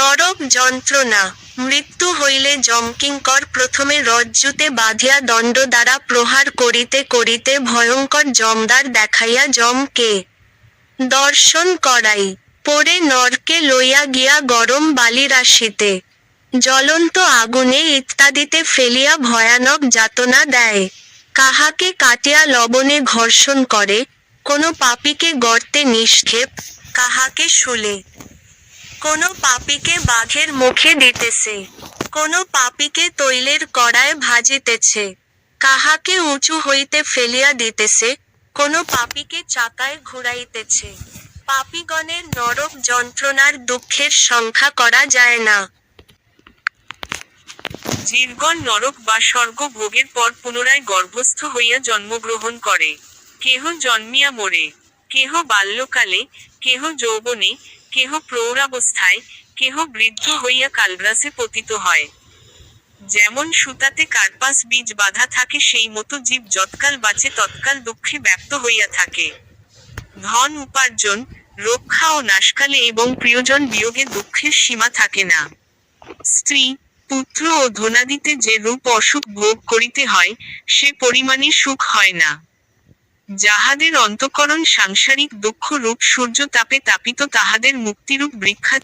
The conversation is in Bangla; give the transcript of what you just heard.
নরক যন্ত্রণা। মৃত্যু হইলে যমকিঙ্কর প্রথমে রজ্জুতে বাঁধিয়া দণ্ড দ্বারা প্রহার করিতে করিতে ভয়ঙ্কর যমদ্বার দেখাইয়া যমকে দর্শন করাই। পরে নরকে লইয়া গিয়া গরম বালিরাশিতে, জ্বলন্ত আগুনে ইত্যাদিতে ফেলিয়া ভয়ানক যাতনা দেয়। কাহাকে কাটিয়া লবণে ঘর্ষণ করে, কোনো পাপীকে গর্তে নিক্ষেপ, কাহাকে শূলে, কোনো পাপীকে বাঘের মুখে দিতেছে, কোনো পাপীকে তৈলের কড়ায় ভাজিতেছে, কাহাকে উঁচু হইতে ফেলিয়া দিতেছে, কোনো পাপীকে চাকায় ঘুরাইতেছে। পাপীগণের নরক যন্ত্রণার দুঃখের সংখ্যা করা যায় না। জীবগণ নরক বা স্বর্গ ভোগের পর পুনরায় গর্ভস্থ হইয়া জন্মগ্রহণ করে। কেহ জন্মিয়া মরে, কেহ বাল্যকালে, কেহ যৌবনে, কেহ প্রৌঢ়াবস্থায়, কেহ বৃদ্ধ হইয়া কালগ্রাসে পতিত হয়। যেমন সুতাতে কার্পাস বীজ বাঁধা থাকে, সেই মতো জীব যৎকাল বাঁচে তৎকাল দুঃখে ব্যাপ্ত হইয়া থাকে। ধন উপার্জন, রক্ষা ও নাশকালে এবং প্রিয়জন বিয়োগে দুঃখের সীমা থাকে না। স্ত্রী, পুত্র ও ধনাদিতে যে রূপ অসুখ ভোগ করিতে হয়, সে পরিমাণে সুখ হয় না। যাহাদের অন্তঃকরণ সাংসারিক দুঃখ রূপ সূর্য তাপে তাপিত, তাহাদের মুক্তিরূপ বৃক্ষা